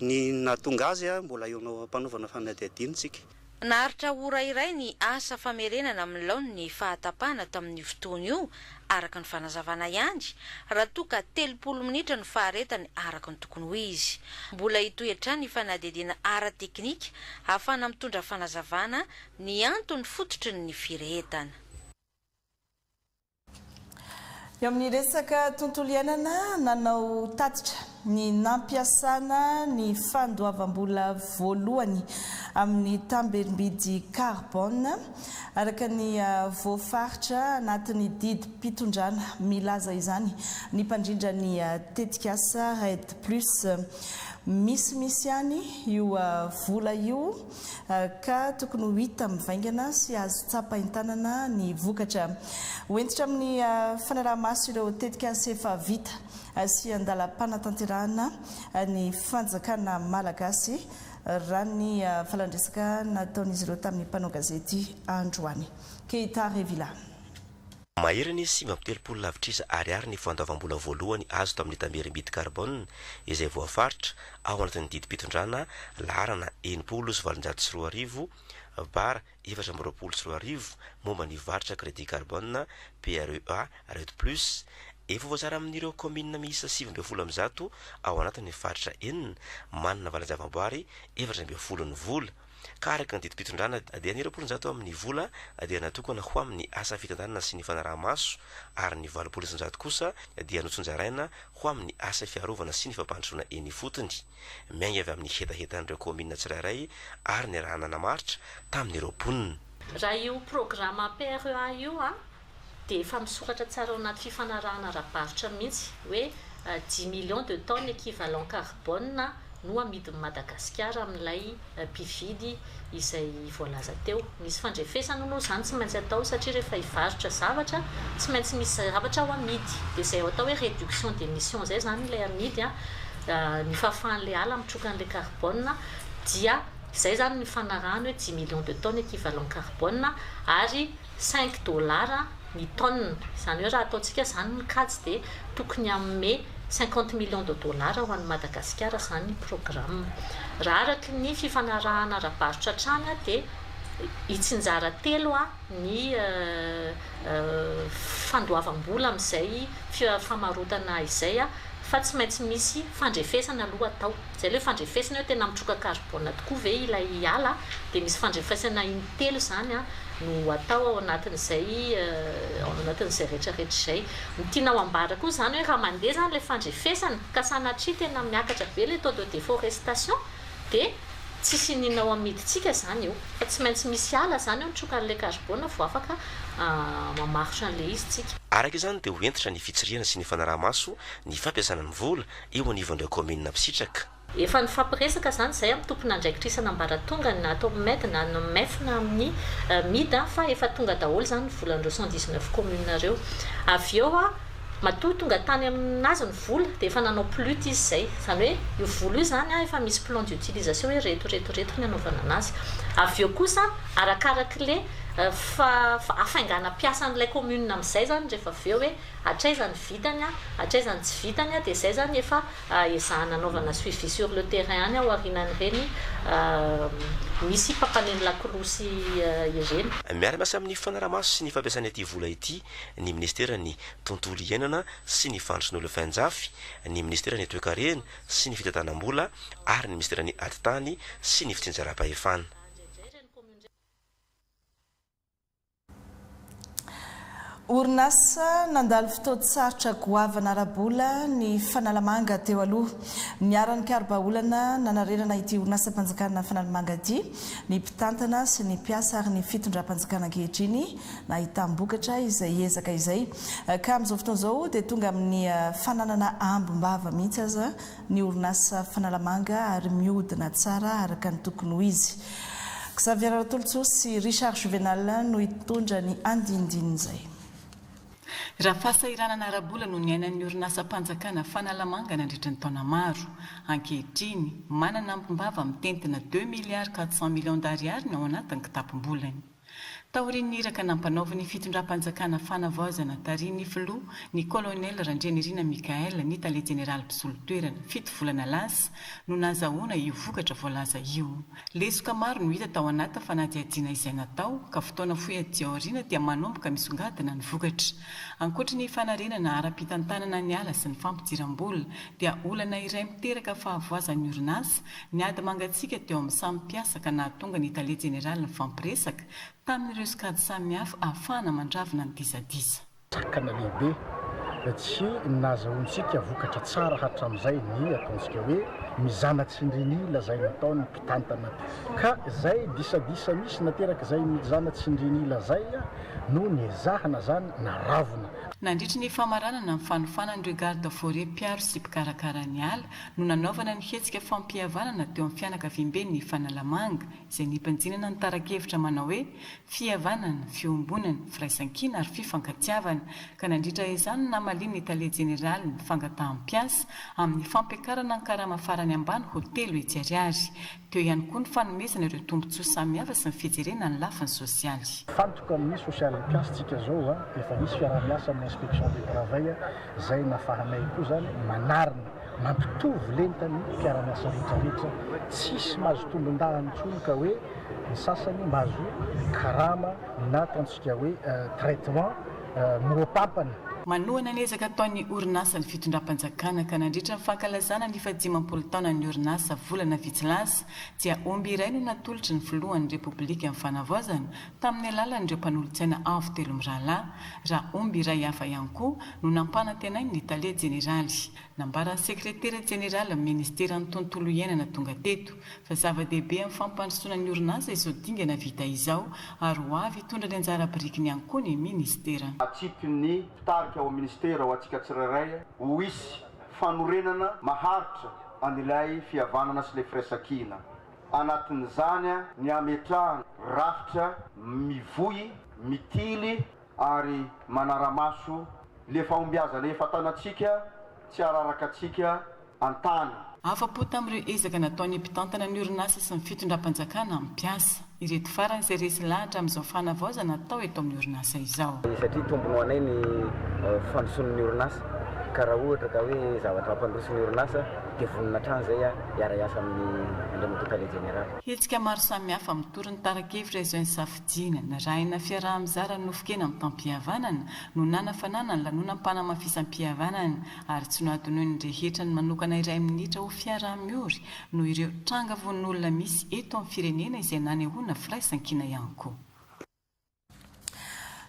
ny nahatonga azy a mbola eo mpanovana fanadihadinitsika. Naharitra ora iray ny asa famerenana amin'ny laony ny fahatapahana tamin'ny fotoana io araka ny fanazavana ihany raha toa ka 30 minitra ny faharetany araka ny tokony ho izy. Mbola hitoetra ny fanadihadiana ara-teknika ahafahana mitondra fanazavana ny antony fototry ny firetana. Eo amin'ny resaka tontolo iainana nanao tatitra ny nampiasana ny fandoavam-bola voalohany amin'ny tambem-bidy carbone araka ny voafaritra anatin'ny didy mpitondrana milaza izany ny mpandrindra ny tetikasa Red Plus misy ihany io vola io ka tokony ho hita mivaingana sy azo tsapahin-tanana ny vokatra hoentitra amin'ny fanarahamaso ireo tetikasa efa vita sy andalam-panatanterahana ny fanjakana malagasy raha ny falandresaka nataon'izy ireo tamin'ny mpanao gazety androany. Keita Revila. Maheriny sy mampitelopolo lavitrisa ariary ny fandoavam-bola voalohany azo tamin'ny tambem-bidy carbone izay voafaritra ao anatin'ny didy mpitondrana laharana 7,720 bara 420 momba ny varitra crédit carbone PREA Red Plus efa voazara amin'ireo commune miisa 720 ao anatin'ny faritra enina manana valan-javam-boary 420 ny vola ka araka ny didy mpitondrana dia 900 amin'ny vola dia natokana ho amin'ny asa fitantanana sy ny fanaraha-maso ary ny 900 kosa dia notsonjaraina ho amin'ny asa fiarovana sy ny fampandrosoana eny fotony miainga avy amin'ny hetahetan'ireo commune tsirairay ary ny raha nanamaritra tamin'ireo ponina. Raha io programme PREA io dia efa misoratra tsara ao anaty fifanarahana ara-paritra mihitsy hoe 10 millions de tonnes équivalent carbone no amidin'i Madagasikara amin'ilay mpividy izay voalaza teo. Misy fandrefesana no zany tsy maintsy atao satria rehefa hivarotra zavatra tsy maintsy misy zavatra ao amidy dia izay atao hoe réduction d'émission zay zany ilay amidy ny fahafahan'ilay ala mitrokan'ilay carbone dia izay zany ny fanarahana hoe 10 millions de tonnes équivalent carbone ary $5 ny tonne. Izany hoe raha ataontsika zany ny kajy dia tokony amin'ny 50 millions de dollars ho an'ny Madagasikara zany ny programme. Raha araka ny fifanarahana ara-barotra hatrany dia hitsinjara telo ny fandoavam-bola amin'izay famarotana izay fa tsy maintsy misy fandrefesana aloha atao. Izay ilay fandrefesana hoe tena mitroka carbone tokoa ve ilay ala dia misy fandrefesana intelo zany no atao ao anatin'izay rehetrarehetra izay. Ny tiana ho ambara koa zany hoe raha mandeha zany ilay fandrefesana ka sanatria tena miakatra be ilay taux de déforestation dia tsisy ninao amidintsika zany eo fa tsy maintsy misy ala zany eo nitrokan'ilay carbone vao afaka mamaritra an'ilay izy tsika. Araka izany dia hoentitra ny fitsiriana sy ny fanaraha-maso ny fampiasana ny vola eo anivon'ireo commune misitraka. Efa ny fampiresaka zany izay amin'ny tompona andraikitrisana ambaratonga na atao MED na MEF na amin'ny MID fa efa tonga daholo zany ny volan'ireo 119 commune reo. Avy eo matoa tonga tany aminazy ny vola dia efa nanao plus izy izay zany hoe io vola io zany efa misy plan d'utilisation hoe reto ny anaovana anazy. Avy eo kosa arakarak'ilay afaingana piasan'ilay commune amin'izay zany rehefa avy eo hoe hatraizany vitany hatraizany tsy vitany dia izay zany efa ezahana anaovana suivi sur le terrain any ao aorianan'ireny misy mpampaneny lakolosy ireny. Miara-miasa amin'ny fanaraha-maso sy ny fampiasana ity vola ity ny ministera ny tontolo iainana sy ny fandrosoan'olo fanjafy, ny ministera ny toe-karena sy ny fitantanam-bola ary ny ministera ny adi-tany sy ny fitsinjaram-pahefana. Orinasa nandalo fotoan-tsarotra goavana ara-bola ny fanalamanga teo aloha. Niara-ny karabaolana nanarerana ity orinasa-mpanjakana fanalamanga ity ny mpitantana sy ny mpiasa ary ny fitondram-panjakana ankehitriny nahitam-bokatra izay ezaka izay. Ka amin'izao fotoana izao dia tonga amin'ny fananana ambom-bava mihitsy aza ny orinasa fanalamanga ary mihodina tsara araka ny tokony ho izy. Xavier Tolotso sy Richard Juvenal no hitondra ny andindininy izay. raha fahasahiranana arabola no ny ainan'ny orinasam-panjakana fanalamanga nandritra ny taona maro ankehitriny manana ampimbava mitentina 2 milliards 400 millions d'ariary no ao anatin'ny kitapom-bolany taorian'ny iraka nampanaovany fitondram-panjakana fanavaozana tariany filoha ny kolonel Randrianirina Mikael ny tale jeneraly mpisolo-toerana 7 volana lasa no nazahoana io vokatra voalaza io. Lesoka maro no hita tao anaty fanadihadiana izay natao ka fotoana fohy adiaoriana dia manomboka misongadina ny vokatra. Ankoatra ny fanarenana ara-pitantanana ny ala sy ny fampidiram-bola dia olana iray miteraka fahavoazan'ny orinasa ny ady mangatsika teo amin'ny samy mpiasa ka nahatonga ny tale jeneraly ny fampiresaka tamin'ireo sokady samihafa ahafahana mandravina ny disadisa. Sakana lehibe tsy nazahoantsika vokatra tsara hatramin'izay ny ataontsika hoe mizana tsindrini lazay natao ny mpitantana ka zay disadisa misy nateraka zay mizana tsindrini lazay no niezahana zany naravina. Nandritra ny famaranana amin'ny fanofanan'ireo garde forêt mpiaro sy mpikarakara ny ala no nanaovana ny hetsika fampihavanana teo amin'ny fianakaviam-be ny fanalamanga izay nimpanjinana ny tara-kevitra manao hoe fihavanana, fiombonana, firaisan-kina ary fifankatiavana ka nandritra izany namaliny ny tale jeneraly ny fangataham-piasa amin'ny fampiakarana ny karama farany ambany hotely etsy Ariary. Teo ihany koa ny fanomezana ireo tombontsoa samihafa sy ny fijerena ny lafiny sosialy. Fantoka amin'ny sosialy piasitsika zao efa misy fiaraha-miasa amin'ny inspection du travail zay nafahanay koa zany manarina mampitovy lentany fiaraha-miasa rehetrarehetra tsisy mahazo tombon-dahany intsony ka hoe ny sasany mahazo karama na ataontsika hoe traitement moapampana. Manohana ny ezaka ataon'ny orinasa ny fitondram-panjakana ka nandritra ny fankalazana ny 10 taona ny orinasa volana vitsy dia omby iray no natolotry ny filohan'ny Repoblika amin'ny fanavaozana tamin'ny alalan'ireo mpanolontsaina avo telo mirahalahy raha omby iray hafa ihany koa no nampanatenainy ny tale jeneraly. Nambaran'ny sekretera jeneraly amin'ny ministeran'ny tontolo iainana tonga teto fa zava-dehibe amin'ny fampandrosoana ny orinasa izao dingana vita izao ary ho avy hitondra ny anjara birikiny ihany koa ny ministera. Ao ministera ho atsika tsirairay ho isy fanorenana maharitra an'ilay fihavanana sy le firaisan-kina anatin'izany ny ametrahana rafitra mivoy mitily ary manaramaso le fahombiazana efa tanatsika tsy araraka atsika antany. Afa-po tamin'ireo ezaka nataon'ny mpitantana ny orinasa sy ny fitondram-panjakana amin'ny piasa ireto farany izay resy lahatra amin'izao fanavaozana atao eto amin'ny orinasa izao. Satria tombony anay ny fandrosoan'ny orinasa ka raha ohatra ka hoe zavatra ampandroson'ny orinasa dia vonina hatrany zay hiara-iasa amin'ny andriamatontale jeneraly. Hetsika maro samihafa mitorony tara-kevitra izao ny safidiana na rahina fiaraha-mizara nofokena amin'ny tampim-pihavanana no nanafanana ny lanonam-panamafisam-pihavanana ary tsy nohatonoiny rehetra ny manokana iray minitra ho fiaraha-miory no ireo tranga vonin'olona misy eto amin'ny firenena izay nanehoana firaisan-kina ihany koa.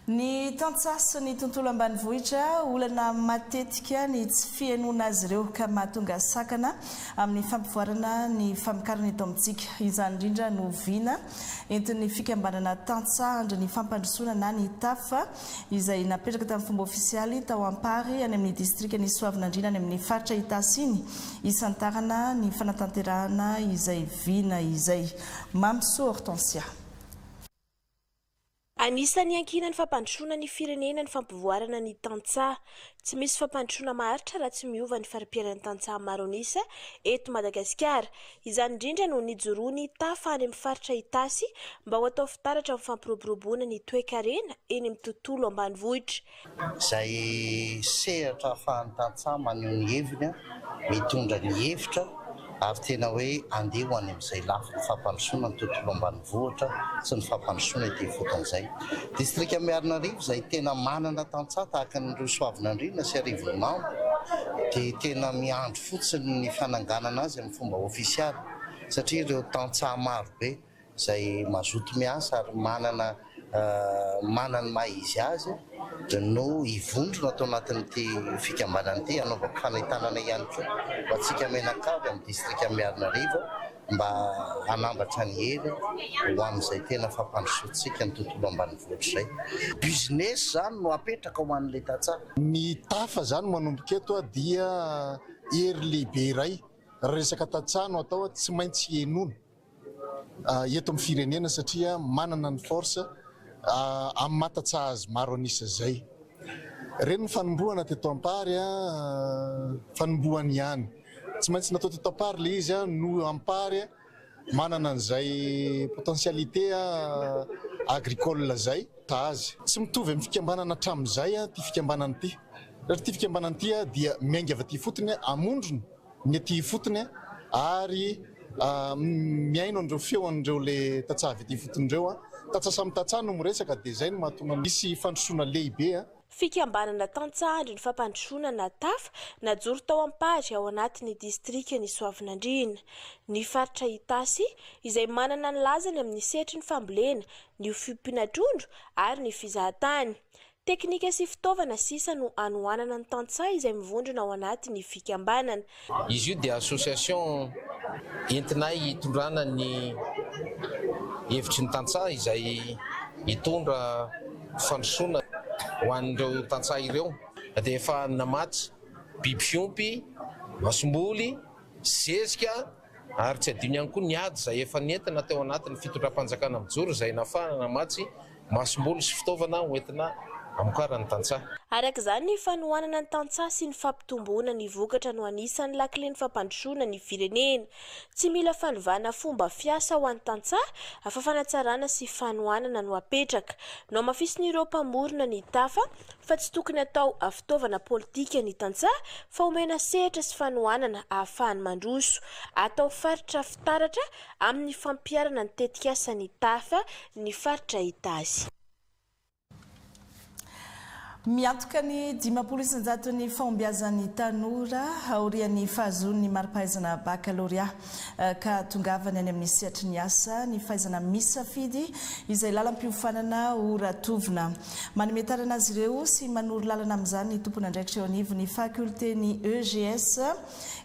Ny tantsasy ny tontolo ambanivohitra olana matetika ny tsy fihainoana azy ireo ka mahatonga sakana amin'ny fampivoarana ny famokarana eto amintsika. Izany indrindra no viana entin'ny fikambanana tantsahatra ny fampandrosoana na ny tafa izay napetraka tamin'ny fomba ofisialy tao Ampary any amin'ny distrika ny Soavinandriana any amin'ny faritra Itasiny isantarana ny fanatanterahana izay viana izay. Mamso Hortensia. Anisan'ny ankina ny fampandrosoana ny firenena ny fampivoarana ny tantsaha. Tsy misy fampandrosoana maharitra raha tsy miova ny faripiaran'ny tantsaha maro anisa eto Madagasikara. Izany indrindra no nijoroany tafa any amin'ny faritra Itasy mba ho atao fitaratra amin'ny fampiroboroboana ny toe-karena eny amin'ny tontolo ambanivohitra. Izay sehatra ahafahan'ny tantsaha maneho ny heviny mitondra ny hevitra ary tena hoe andeha ho any amin'izay lafiny fampandrosoana ny tontolo ambanivohitra sy ny fampandrosoana ety foton'izay. Distrika Miarinarivo izay tena manana tantsaha tahaka n'ireo Soavinandriana sy Arivonimamy dia tena miandry fotsiny ny fananganana azy amin'ny fomba ofisialy satria ireo tantsaha maro be izay mazoto miasa ary manana maha izy azy no hivondrona atao anatin'ity fikambanana ity hanaovako fanahitana ihany koa ho antsika menakavy amin'ny distrika Miarinarivo mba hanambatra ny hery ho amin'izay tena fampandrosoantsika ny tontolo ambanivohitra izay. Business zany no apetraka ho an'ilay tantsaha. Ny tafa zany manomboka eto dia hery lehibe iray resaka tantsaha no atao tsy maintsy hiainoana eto amin'ny firenena satria manana ny force amin'ny mahatantsaha azy maro anisa izay. reny ny fanomboana teto ampary fanomboany ihany tsy maintsy natao teto ampary le izy no ampary manana an'izay potentialité agricole zay tazy tsy mitovy amin'ny fikambanana hatramin'izay ty fikambanana ty raha ty fikambanana ty dia miainga avy aty fotony amondrony ny aty fotony ary miaino andreo feo andreo le tatsavy aty fotondreo tatsa samy tatsa no miresaka dia zay no mahatonga misy fandrosoana lehibe fikambanana tantsahandry ny fampandrosoana tafa najoro tao ampary ao anatin'ny distrika ny Soavinandriana ny faritra Itasy izay manana ny lazany amin'ny setry ny fambolena ny fiompiana trondro ary ny fizahatany teknika sy fitaovana sisa no anohanana ny tantsa izay mivondrona ao anatin'ny fikambanana. Izy io dia association entinay hitondrana ny hevitry ny tantsa izay hitondra fandrosoana ho an'ireo tantsa ireo dia efa namatsy biby fiompy, masomboly, zezika ary tsy adino ihany koa ny ady izay efa nentina teo anatin'ny fitondram-panjakana mijoro izay nafana namatsy masomboly sy fitaovana hoentina amokarany tantsa. Araka izany ny fanohanana ny tantsa sy ny fampitomboana ny vokatra no anisan'ny lakile ny fampandrosoana ny firenena. Tsy mila fanovana fomba fiasa ho an'ny tantsa, afa fanatsarana sy fanohanana no apetraka. No mafison'ireo mpamorona ny tafa fa tsy tokony atao fitaovana politika ny tantsa fa omena sehatra sy fanohanana ahafahany mandroso. Atao faritra fitaratra amin'ny fampiarana ny tetikasa ny tafa ny faritra Itasy. Miantoka ny 10% ny fahombiazan'ny tanora aorian'ny fahazon'ny mari-pahaizana baccalauréat ka tongavany any amin'ny sehatry ny asa ny fahaizana misafidy izay lalam-piofanana oratovina. Manementarana azy ireo sy manoro lalana amin'izany ny tompona andraikitra eo anivo ny faculté ny EGS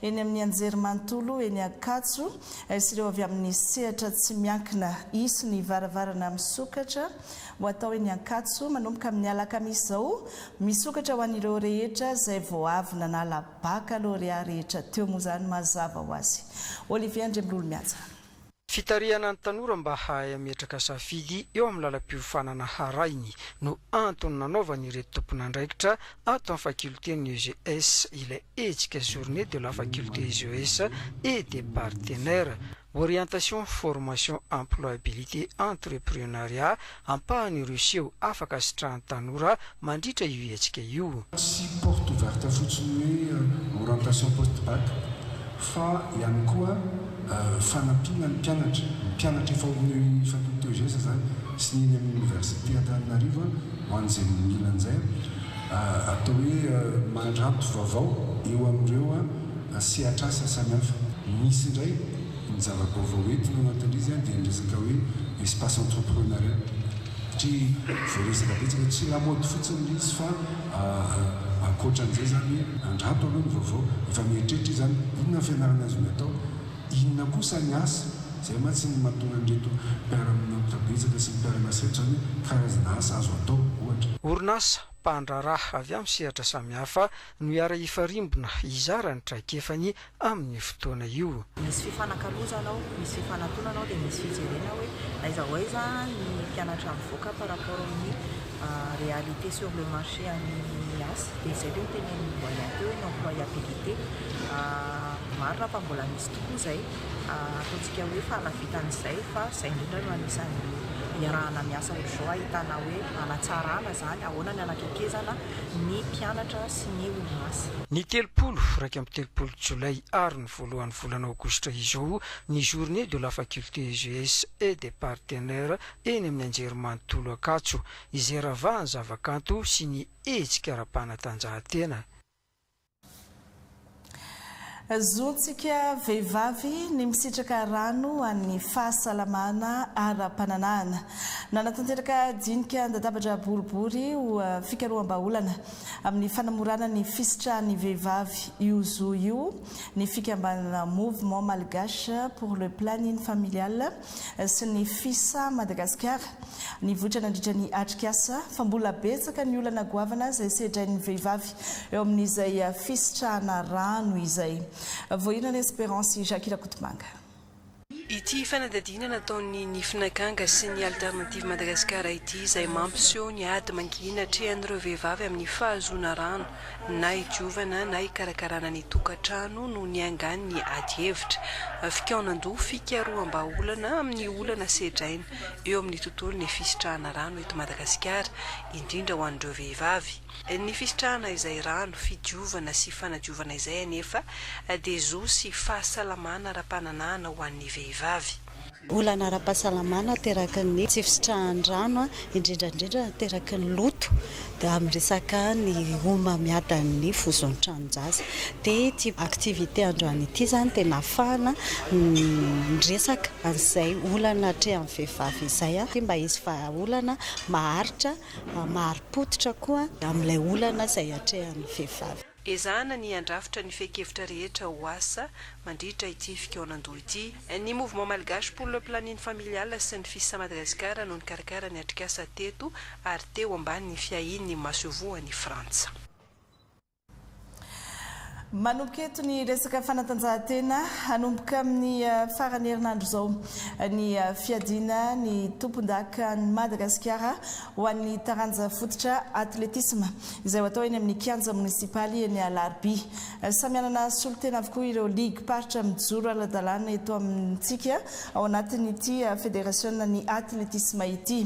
eny amin'ny anjerimanontolo eny Ankatso sy ireo avy amin'ny sehatra tsy miankina isy ny varavarana misokatra ho atao eny Ankatso manomboka amin'ny alakamisy izao misokatra ho an'ireo rehetra izay vao avy nanala baccalauréat rehetra teo moa izany mazava ho azy. Olivier Andremlolo miaja. Fitariana ny tanora mba hahay ametraka safidy eo amin'ny lalam-piofanana harainy no antony nanaovany ireto tompon'andraikitra ato amin'ny faculté ny EGS. Il est éduqué journée de la faculté EGS et des partenaires. Orientation, formation, employabilité, entrepreneuriat, ampahany ireo afaka sitrahan'ny tanora mandritra io hetsika io. Sy porte ouverte fotsiny hoe orientation post-bac fa ihany koa fanampiana ny mpianatra efa amin'ny faculté EGS zany sy ny amin'ny université Antananarivo ho an'izay mila an'izay atao hoe mandranto vaovao eo amin'ireo sehatra asa samihafa. Misy indray ny zava-baovao entina anatin'izy dia ny resaka hoe espace entrepreneurial satria voaresaka betsaka tsy lamaody fotsiny izy fa ankoatran'izay zany andranto aloha ny vaovao efa mieritreritra zany inona fianarana azy ny atao inona kosa ny asa zay matsy ny mahatonga an'reto mpiara-mianatra betsaka sy mpiara-masehatra zany karazana asa azo atao ohatra. Orinasa mpandraraha avy amin'ny sehatra samihafa no hiara hifarimbona hizara ny traikefany amin'ny fotoana io. Misy fifanankalozana ao, misy fifanantonana ao dia misy fijerena hoe aiza ho aiza ny mpianatra mivoaka par rapport amin'ny réalité sur le marché amin'ny asa dia izay hoe tenen'ny voyant teo ny employabilité maro raha fa mbola misy tokoa izay ataontsika hoe fanavitan'izay fa izay indrindra no anisan'ny iarahana miasa ohatr'izao ahitana hoe anatsarana zany ahoana ny anakekezana ny mpianatra sy ny orinasa. Ny 30 Jolay ary ny voalohan'ny volana Aogositra izao ny journée de la faculté EGS et des partenaires eny amin'ny anjerimanontolo Ankatso izay ravahany zavakanto sy ny hetsika ara-panatanjahantena. Zontsika vehivavy ny misitraka rano amin'ny fahasalamana ara-pananahana. Nanatanteraka dinika dadabatra boribory ho fikaroham-baolana amin'ny fanamorana ny fisitrahan'ny vehivavy io zo io ny fikambanana mouvement malgache pour le planning familial sy ny FISA Madagascar ny votra nandritra ny atrikasa fa mbola betsaka ny olana goavana izay sedrain'ny vehivavy eo amin'izay fisitrahana rano izay. Voina na Espérance Jacques Rakotomanga. ity fanadadiana nataon'ny nifinakanga sy ny alternative Madagasikara ity izay mampiseho ny ady mangina trehan'ireo vehivavy amin'ny fahazoana rano na idiovana na ikarakarana ny tokantrano no niangany ny ady hevitra fikaonandoha fikaroam-baolana amin'ny olana sedraina eo amin'ny tontolon'ny fisitrahana rano eto Madagasikara indrindra ho an'ireo vehivavy. Ny fisitrahana izay rano fidiovana sy fanadiovana izay anefa dia zo sy fahasalamana ara-pananahana ho an'ny vehivavy. Olana ara-pahasalamana teraka ny tsy fisitrahan-drano indrindrandrindra teraka ny loto dia amin'ny resaka ny omamiadan'ny fozon-tranonjaza dia ty aktivité androany ity zany tena ahafahana resaka an'izay olana trehan'ny vehivavy izay dia mba izy fa olana maharitra mahari-potitra koa amin'ilay olana izay atrehan'ny vehivavy. Ezahana ny andrafitra ny fekevitra rehetra ho asa mandritra ity fikaonandoha ity. Ny mouvement malgache pour le planning familial sy ny fisa Madagasikara no nikarakara ny atrikasa teto ary teo ambany ny fiahin'ny masevoan'ny Frantsa. Manomboka eto ny resaka fanatanjahantena hanomboka amin'ny farany herinandro zao ny fiadiana ny tompon-daka ny Madagasikara ho an'ny taranja fototra atletisme izay atao eny amin'ny kianja munisipaly eny Alarbi. Samianana solotena avokoa ireo ligue paritra mijoro aladalana eto amintsika ao anatin'ity fédération ny atletisme ity.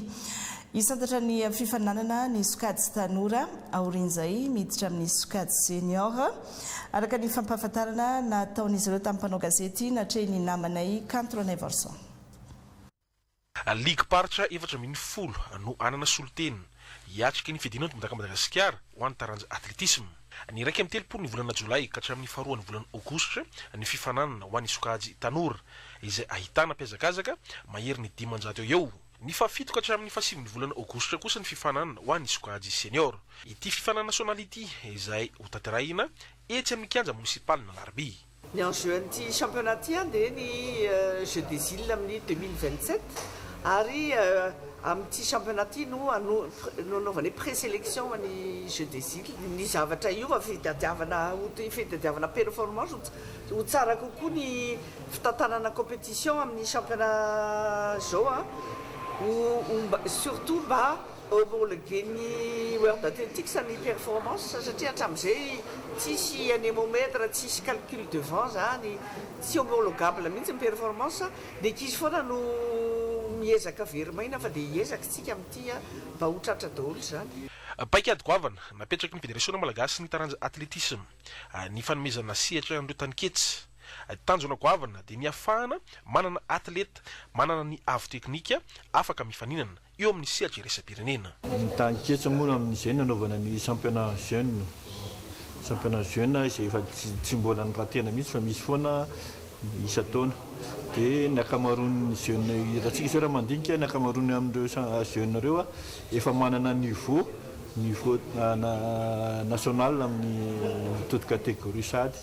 Isantatra ny fifananana ny sokady sy tanora aorin'izay miditra amin'ny sokady senior araka ny fampahafantarana nataon'izy ireo tamin'ny mpanao gazety natrehiny namanay Cantrone Varson. Ligue paritra efatra amin'ny folo no anana solotena hiatrika ny fiadina tompon-daka Madagasikara ho an'ny taranja atletisme. Ny raiky amin'ny telopolo ny volana Jolay ka hatramin'ny faharoa ny volana Aogositra ny fifananana ho an'ny sokady tanora izay ahitana mpiazakazaka mahery ny 500 eo. Ny fafito ka hatramin'ny fahasivy ny volana Aogositra kosa ny fifananana ho an'ny sokady senior. Ity fifanana nasional ity izay ho tanterahina etsy amin'ny kianja munisipaly na Alarbi. Ny enjeu an'ity championnat ity dia ny Jeux des Îles amin'ny 2027 ary amin'ity championnat ity no anaovana présélection amin'ny Jeux des Îles. Ny zavatra io fitadiavana performance ho tsara kokoa ny fitantanana compétition amin'ny championnat zao surtout mba homologué ny World Athletics ny performance satria hatramin'izay tsisy anémomètre, tsisy calcul de vent zany, tsy homologable mihitsy ny performance dia ankizy foana no miezaka verimaina fa dia hiezaka tsika amin'ity mba ho tratra daholo zany. Paikady goavana napetraky ny fédération malagasy ny taranja atletisme ny fanomezana sehatra andreo taniketsy. Tanjona goavana dia miafahana manana atleta manana ny avo teknika afaka mifaninana eo amin'ny sehatra iraisam-pirenena. Ny taniketsy moa amin'izay nanaovana ny championnat jeune izay efa tsy mbola ny raha tena mihitsy fa misy foana isa-taona dia ny akamaroan'ny jeune rahantsika isy raha mandinika ny akamaroany amin'ireo jeune ireo efa manana niveau national amin'ny toute catégorie sady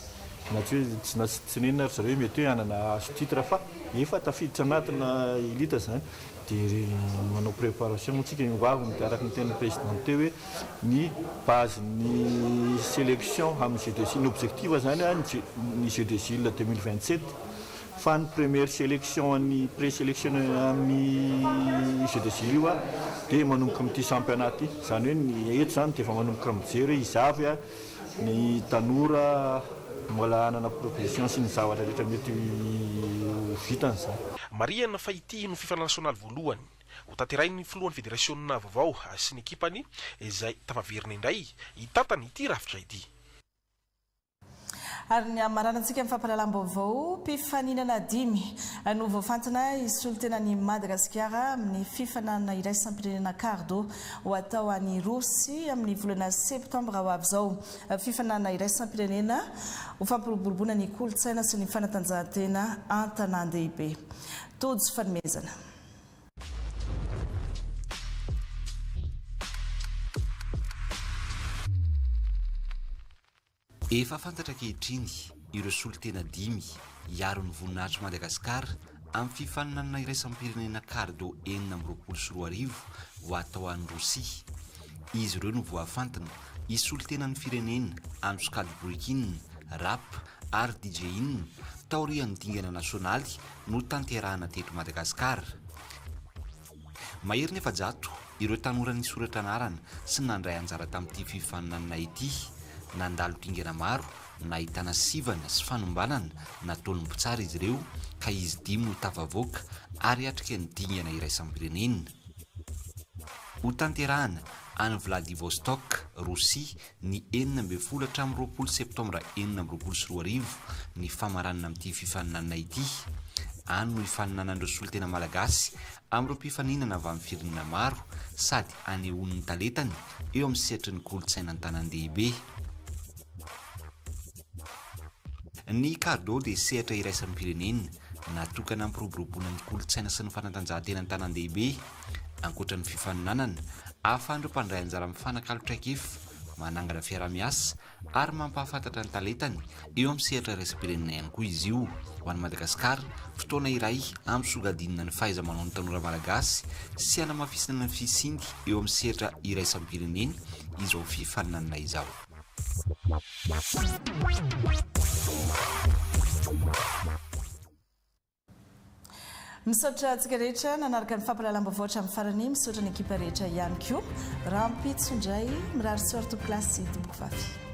na tsy hoe tsy nenina ry zareo mety hoe hanana azo titre fa efa tafiditra anatina elite zany dia manao préparation moatsika ivaviny dia araka ny tena président teo hoe ny base ny sélection amin'ny Jeux des Îles l'objectif zany ny Jeux des Îles 2027 fa ny première sélection ny présélection amin'ny Jeux des Îles io dia manomboka amin'ity championnat ity zany hoe ny eto zany dia efa manomboka mijery hoe izavy ny tanora mbola anana proposition sy ny zavatra rehetra mety vitan'izany. Mariana fa ity no fifanana nasional voalohany ho tanterahin'ny filohan'ny fédérationna vaovao sy ny ekipany izay tafaverina indray hitantany ity rafitra ity. Ary ny amaranantsika amin'ny fampahalalam-baovao mpifaninana 5 no voafantina isolotena ny Madagasikara amin'ny fifanana iraisam-pirenena cardo ho atao any Rosy amin'ny volana septambra ho avy izao. Fifanana iraisam-pirenena ho fampiroboroboana ny kolontsaina sy ny fanatanjahantena an-tanan-dehibe. Tojo fanomezana. Efa fantatra kehitriny ireo solotena 5 hiaro ny voninahitry Madagasikara amin'ny fifaninana iraisam-pirenena cardo 424 ho atao any Rosia. Izy ireo no voafantina isolotena ny firenena amin'ny sokady burkina, rap ary DJ taorian'ny dingana nasionaly no tanterahana teto Madagasikara. Mahery nefa jato ireo tanora nisoratra anarana sy nandray anjara tamin'ity fifaninanana ity, nandalo dingana maro nahitana sivana sy fanombanana nataony mpitsara izy ireo ka izy 5 no tafavoaka ary atrika ny dingana iraisam-pirenena. Ho tanterahana any Vladivostok, Rosia ny 14 hatramin'ny 20 septambra 2024 ny famaranana amin'ity fifaninanana ity. Any no ifaninanan'ireo solitena malagasy amin'ireo mpifaninana avy amin'ny firenena maro sady anehoan'ny talentany eo amin'ny sehatry ny kolontsaina an-tanan-dehibe. Ny cadeau de sehatra iraisam-pirenena natokana ampiroboroboana ny kolontsaina sy ny fanatanjahantena an-tanan-dehibe. Ankoatra ny fifaninanana, ahafahan'ireo mpandray anjara amin'ny fanakalotra-kefo, manangana fiarah-miasa ary mampahafantatra ny talentany eo amin'ny sehatra iraisam-pirenena ihany koa izy io. Ho an'i Madagasikara, fotoana iray amin'ny sogadinina ny fahaiza-manao ny tanora malagasy sy hanamafisana ny fisindy eo amin'ny sehatra iraisam-pirenena izao fifaninanana izao. Misaotra antsika rehetra nanaraka ny fampahalalam-baovatra amin'ny farany, misaotra ny ekipa rehetra ihany koa. Rampitsondray mirary sorto klasy Tobokivavy.